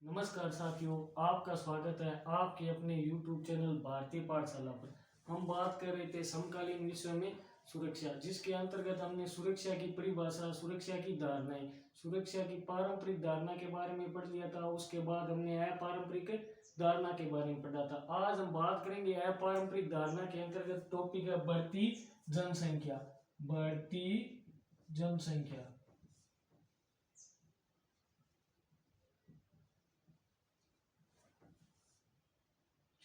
नमस्कार साथियों, आपका स्वागत है आपके अपने YouTube चैनल भारतीय पाठशाला पर। हम बात कर रहे थे समकालीन विश्व में सुरक्षा, जिसके अंतर्गत हमने सुरक्षा की परिभाषा, सुरक्षा की धारणाएं, सुरक्षा की पारंपरिक धारणा के बारे में पढ़ लिया था। उसके बाद हमने अपारंपरिक धारणा के बारे में पढ़ा था। आज हम बात करेंगे अपारंपरिक धारणा के अंतर्गत। टॉपिक है बढ़ती जनसंख्या। बढ़ती जनसंख्या।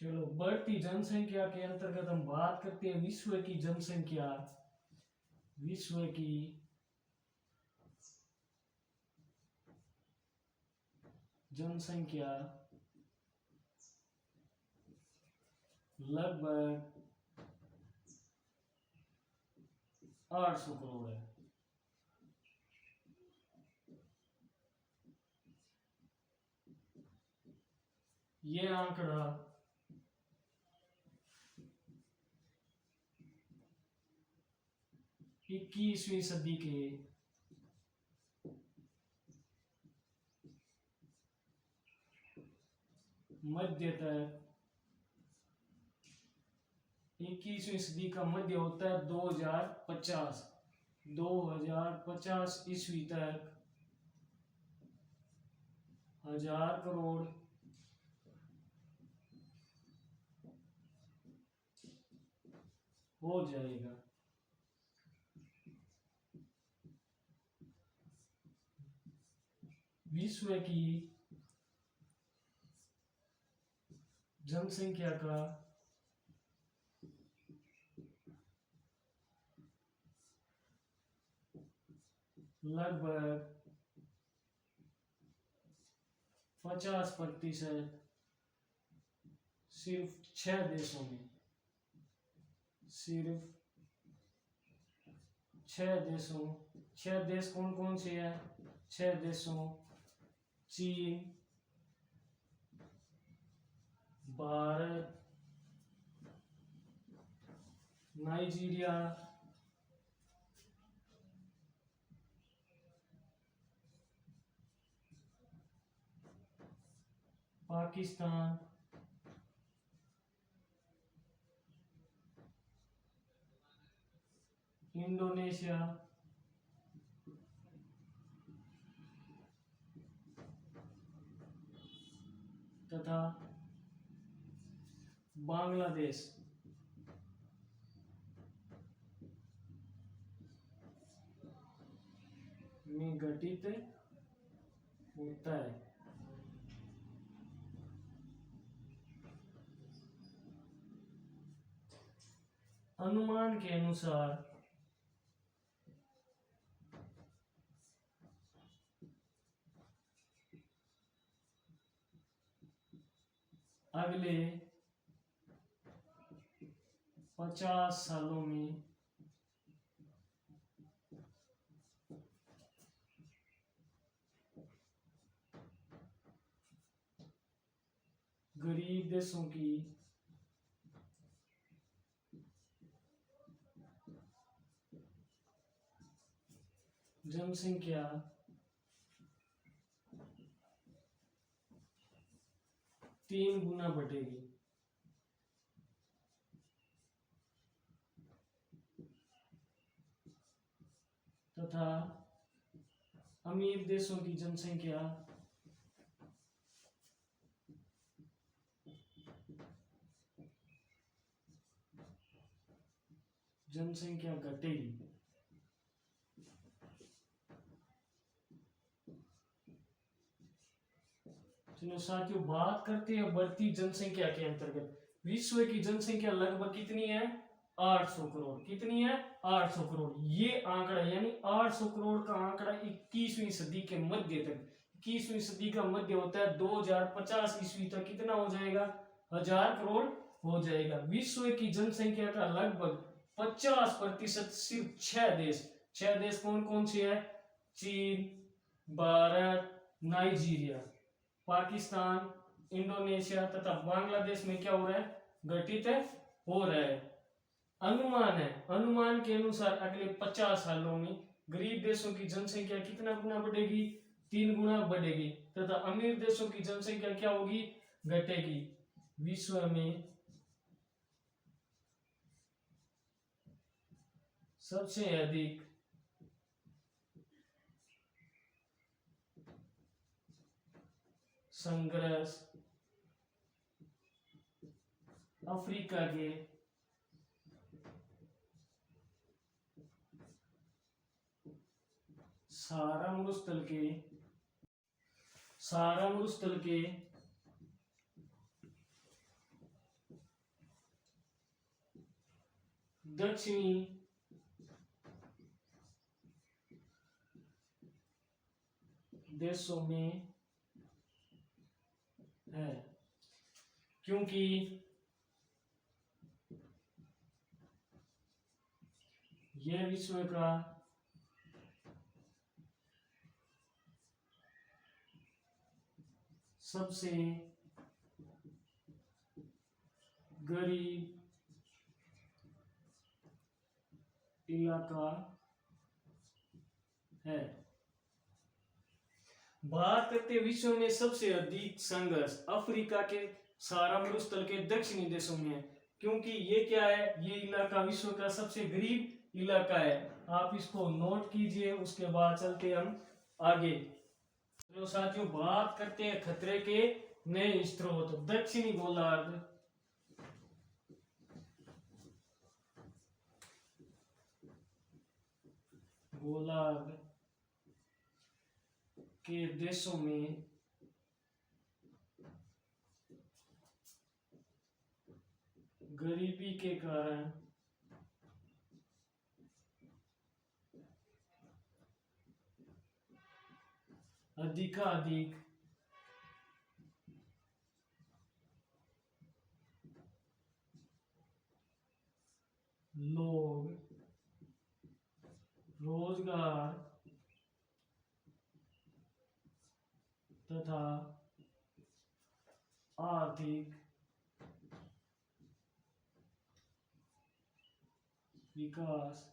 चलो, बढ़ती जनसंख्या के अंतर्गत हम बात करते हैं विश्व की जनसंख्या। विश्व की जनसंख्या लगभग 800 करोड़ है। ये आंकड़ा 21वीं सदी के मध्य तक, 21वीं सदी का मध्य होता है 2050 ईस्वी तक 1000 करोड़ हो जाएगा। विश्व की जनसंख्या का लगभग 50% सिर्फ 6 देशों में, सिर्फ 6 देशों। 6 देश कौन कौन से हैं? 6 देशों: चीन, भारत, नाइजीरिया, पाकिस्तान, इंडोनेशिया तथा बांग्लादेश। में घटित होता है। अनुमान के अनुसार अगले 50 सालों में गरीब देशों की जनसंख्या 3 गुना बढ़ेगी। तथा अमीर देशों की जनसंख्या घटेगी। चलो साथियों, बात करते हैं बढ़ती जनसंख्या के अंतर्गत। विश्व की जनसंख्या लगभग कितनी है? 800 करोड़। कितनी है? 800 करोड़। ये आंकड़ा यानी 800 करोड़ का आंकड़ा 21वीं सदी के मध्य तक, 21वीं सदी का मध्य होता है 2050 ईस्वी तक कितना हो जाएगा? 1000 करोड़ हो जाएगा। विश्व की जनसंख्या का लगभग 50% सिर्फ 6 देश कौन कौन से है? चीन, भारत, नाइजीरिया, पाकिस्तान, इंडोनेशिया तथा बांग्लादेश में क्या हो रहा है? घटित हो रहा है। अनुमान के अनुसार अगले 50 सालों में गरीब देशों की जनसंख्या कितना गुना बढ़ेगी? 3 गुना बढ़ेगी तथा अमीर देशों की जनसंख्या क्या होगी, घटेगी। विश्व में सबसे अधिक संघर्ष अफ्रीका के सहारा मरुस्थल के दक्षिणी देशों में है, क्योंकि यह विश्व का सबसे गरीब इलाका है। बात करते हैं विश्व में सबसे अधिक संघर्ष अफ्रीका के सहारा मरुस्थल के दक्षिणी देशों में है, क्योंकि ये क्या है, ये इलाका विश्व का सबसे गरीब इलाका है। आप इसको नोट कीजिए, उसके बाद चलते हम आगे। तो साथियों बात करते हैं खतरे के नए स्रोत। दक्षिणी गोलार्ध के देशों में गरीबी के कारण अधिकाधिक लोग रोजगार तथा आर्थिक विकास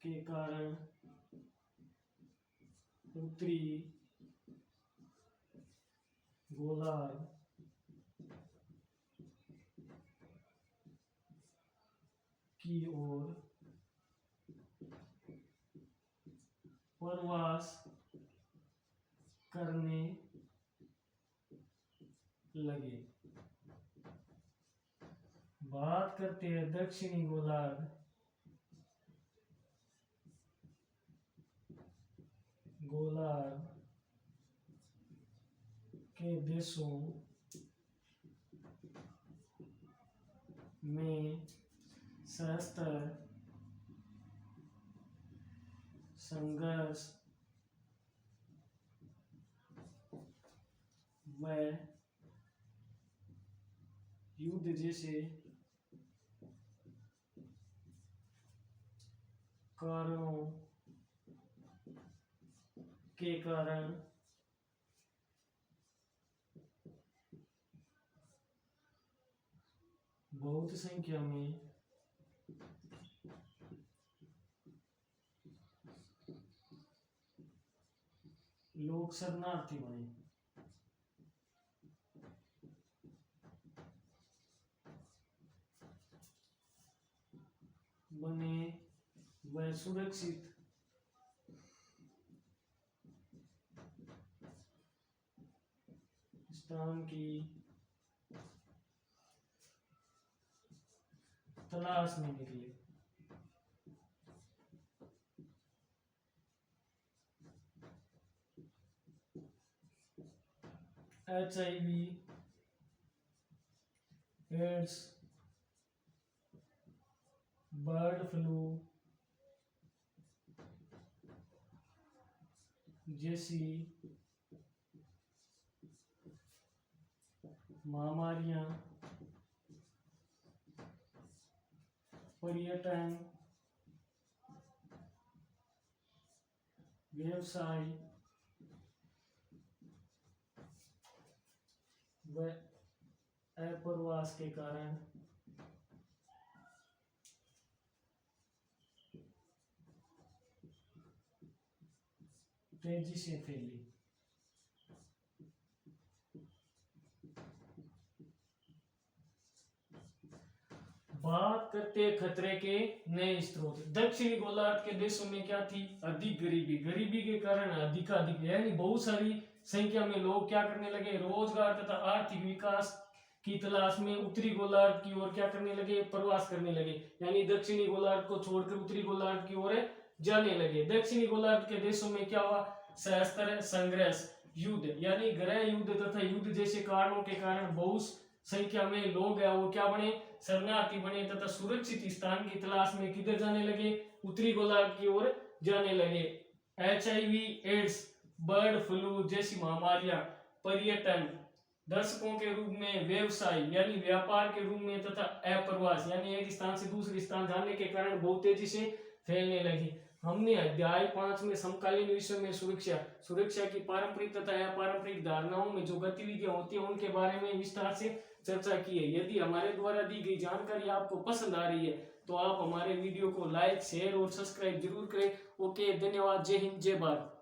के कारण उत्तरी गोलार्ध की ओर प्रवास करने लगे। बात करते हैं दक्षिणी गोलार्ध के देशों में सशस्त्र संघर्ष व युद्ध जैसे कारणों के कारण बहुत संख्या में लोग शरणार्थी बने व सुरक्षित स्थान की तलाश में निकले। HIV, एड्स, बर्ड फ्लू जैसी महामारियां पर्यटन व्यवसाय व अप्रवास के कारण तेजी से फैली। बात करते हैं खतरे के नए स्रोत। दक्षिणी गोलार्ध के देशों में क्या थी? अधिक गरीबी। गरीबी के कारण अधिकाधिक यानी बहुत सारी संख्या में लोग क्या करने लगे? रोजगार तथा आर्थिक विकास की तलाश में उत्तरी गोलार्ध की ओर क्या करने लगे? प्रवास करने लगे। यानी दक्षिणी गोलार्ध को छोड़कर उत्तरी गोलार्ध की ओर जाने लगे। दक्षिणी गोलार्ध के देशों में क्या हुआ? सशस्त्र संघर्ष, युद्ध यानी गृह युद्ध तथा युद्ध जैसे कारणों के कारण बहुत संख्या में लोग है वो क्या बने? शरणार्थी बने तथा सुरक्षित स्थान की तलाश में किधर जाने लगे? उत्तरी गोलार्ध की ओर जाने लगे। HIV, एड्स, बर्ड फ्लू जैसी महामारियां, पर्यटन, दर्शकों के रूप में, व्यवसाय यानी व्यापार के रूप में तथा अप्रवास यानी एक स्थान से दूसरे स्थान जाने के कारण बहुत तेजी से फैलने लगी। हमने अध्याय 5 में समकालीन विश्व में सुरक्षा की पारंपरिक तथा अपारंपरिक धारणाओं में जो गतिविधियां होती है उनके बारे में विस्तार से चर्चा की है। यदि हमारे द्वारा दी गई जानकारी आपको पसंद आ रही है तो आप हमारे वीडियो को लाइक, शेयर और सब्सक्राइब जरूर करें। ओके, धन्यवाद। जय हिंद, जय भारत।